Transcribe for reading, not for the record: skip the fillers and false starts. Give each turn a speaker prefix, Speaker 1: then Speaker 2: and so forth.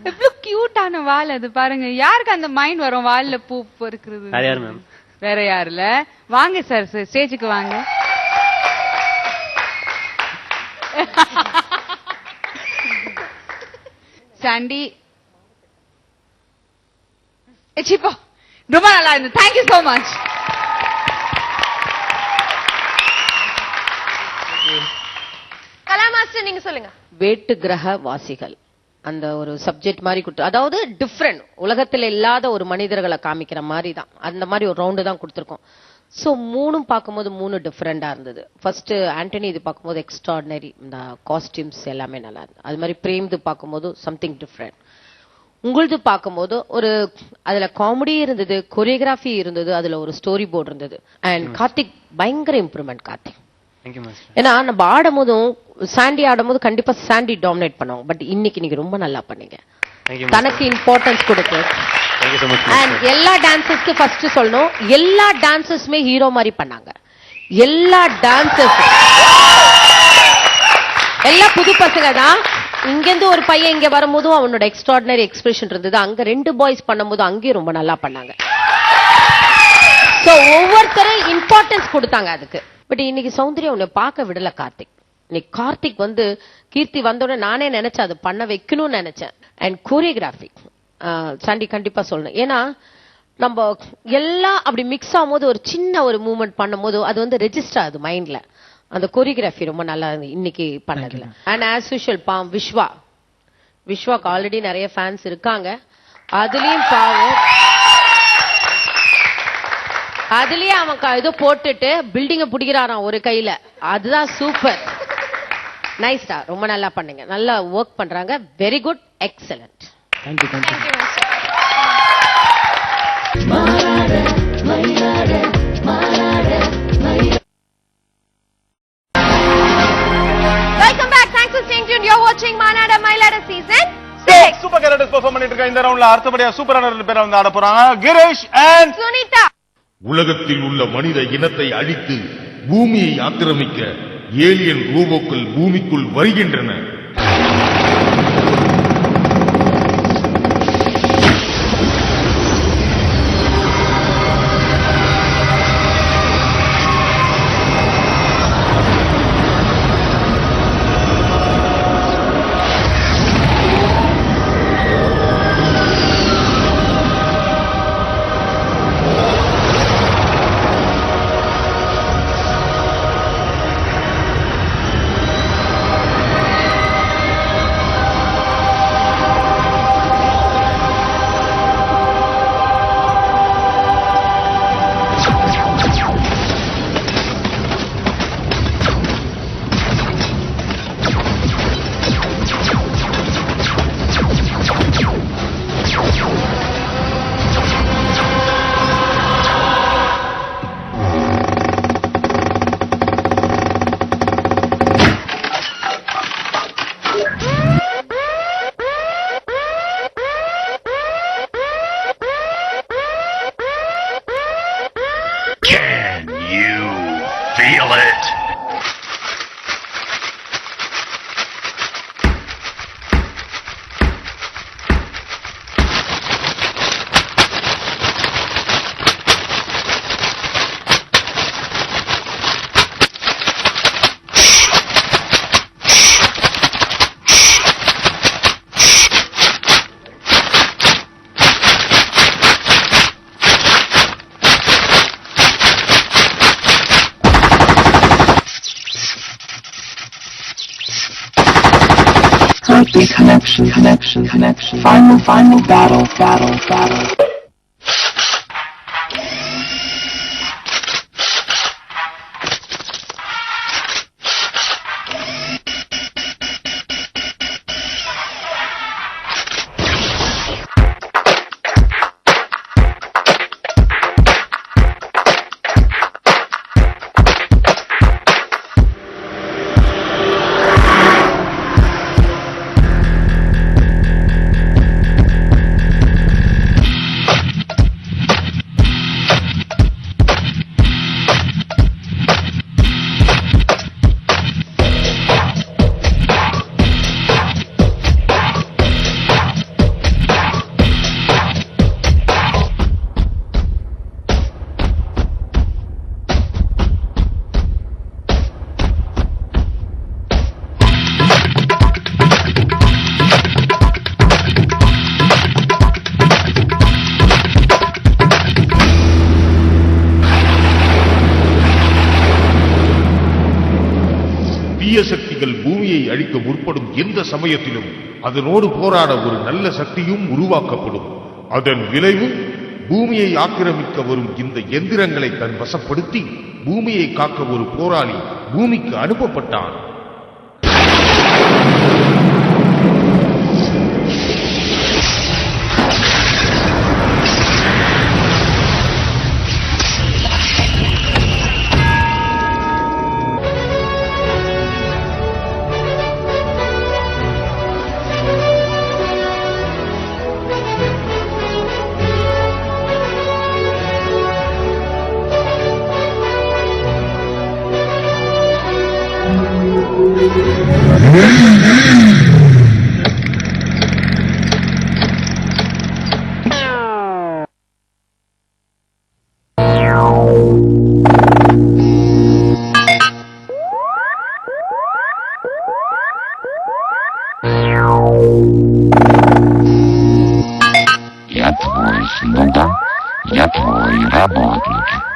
Speaker 1: எவ்வளவு கியூட்டான வால் அது பாருங்க. யாருக்கு அந்த மைண்ட் வரும் வால்ல பூ பொறுக்கிறது? வேற யாருல? வாங்க சார், ஸ்டேஜுக்கு வாங்க. சாண்டி சிப்போ ரொம்ப நல்லா இருந்தது. Thank you so much.
Speaker 2: Kala master நீங்க சொல்லுங்க.
Speaker 3: வேட்டு கிரக வாசிகள் அந்த ஒரு சப்ஜெக்ட் மாதிரி கொடுத்து, அதாவது டிஃப்ரெண்ட், உலகத்துல இல்லாத ஒரு மனிதர்களை காமிக்கிற மாதிரி தான், அந்த மாதிரி ஒரு ரவுண்டு தான் கொடுத்துருக்கோம். ஸோ மூணும் பார்க்கும்போது மூணு டிஃப்ரெண்டா இருந்தது. ஃபர்ஸ்ட் ஆண்டனி இது பார்க்கும்போது எக்ஸ்ட்ராடினரி, இந்த காஸ்டியூம்ஸ் எல்லாமே நல்லா இருந்தது. அது மாதிரி பிரேம்து பார்க்கும்போது சம்திங் டிஃப்ரெண்ட். உங்களது பார்க்கும்போது ஒரு அதுல காமெடி இருந்தது, கொரியோகிராஃபி இருந்தது, அதுல ஒரு ஸ்டோரி போர்டு இருந்தது. அண்ட் கார்த்திக் பயங்கர இம்ப்ரூவ்மெண்ட் கார்த்திக். ஏன்னா நம்ம ஆடும் போதும் சாண்டி ஆடும் போது கண்டிப்பா சாண்டி டாமினேட் பண்ணுவோம். பட் இன்னைக்கு நீங்க ரொம்ப நல்லா பண்ணீங்க, தனக்கு இம்பார்ட்டன்ஸ் கொடுத்து. அண்ட் எல்லா டான்சர்ஸ்க்கு ஃபர்ஸ்ட் சொல்லணும், எல்லா டான்சர்ஸுமே ஹீரோ மாதிரி பண்ணாங்க. எல்லா டான்சர்ஸ் எல்லாம் புது பசங்க தான். இங்கிருந்து ஒரு பையன் இங்க வரும்போதும் அவனோட எக்ஸ்ட்ராடினரி எக்ஸ்பிரஷன் இருந்தது. அங்க 2 பாய்ஸ் பண்ணும்போது அங்கேயும் ரொம்ப நல்லா பண்ணாங்க. சோ ஒவ்வொருத்தரும் இம்பார்ட்டன்ஸ் கொடுத்தாங்க அதுக்கு. பட் இன்னைக்கு சௌந்தர்யா உன்னை பார்க்க விடல கார்த்திக். இன்னைக்கு கார்த்திக் வந்து கீர்த்தி வந்தோட நானே நினைச்சேன் அது பண்ண வைக்கணும்னு நினைச்சேன். அண்ட் கோரியோகிராஃபி சாண்டி கண்டிப்பா சொல்லணும். ஏன்னா நம்ம எல்லாம் அப்படி மிக்ஸ் ஆகும்போது ஒரு சின்ன ஒரு மூவ்மெண்ட் பண்ணும்போது அது வந்து ரெஜிஸ்டர் ஆகுது மைண்ட்ல. அந்த கோரியோகிராஃபி ரொம்ப நல்லா இன்னைக்கு பண்ணதுல. அண்ட் ஆஸ் யூஷுவல் விஸ்வாக்கு ஆல்ரெடி நிறைய ஃபேன்ஸ் இருக்காங்க. அதுலயும் பாவம், அதுலயே அவன் ஏதோ போட்டுட்டு பில்டிங்க பிடிக்கிறாராம் ஒரு கையில. அதுதான் சூப்பர், நைஸ்டா, ரொம்ப நல்லா பண்ணுங்க, நல்லா ஒர்க் பண்றாங்க, very good, excellent.
Speaker 4: Thank you.
Speaker 2: Welcome back. Thanks for staying tuned. You're watching Manada Mailada season 6.
Speaker 5: Super characters perform பண்ணிட்டு இருக்க இந்த ரவுண்ட்ல அடுத்தபடியா சூப்பரான 2 பேர் வந்து ஆட போறாங்க. கிரீஷ் அண்ட்
Speaker 2: சுனிதா.
Speaker 6: உலகத்தில் உள்ள மனித இனத்தை அழித்து பூமியை ஆக்கிரமிக்க ஏலியன் ரோபோக்கள் பூமிக்குள் வருகின்றன.
Speaker 7: Connection. Final battle.
Speaker 6: நீங்கள் பூமியை அழிக்க முற்படும் எந்த சமயத்திலும் அதனோடு போராட ஒரு நல்ல சக்தியும் உருவாக்கப்படும். அதன் விளைவு பூமியை ஆக்கிரமிக்க வரும் இந்த எந்திரங்களை தன் வசப்படுத்தி பூமியை காக்க ஒரு போராளி பூமிக்கு அனுப்பப்பட்டான்.
Speaker 7: Я твой слуга, я твой работник.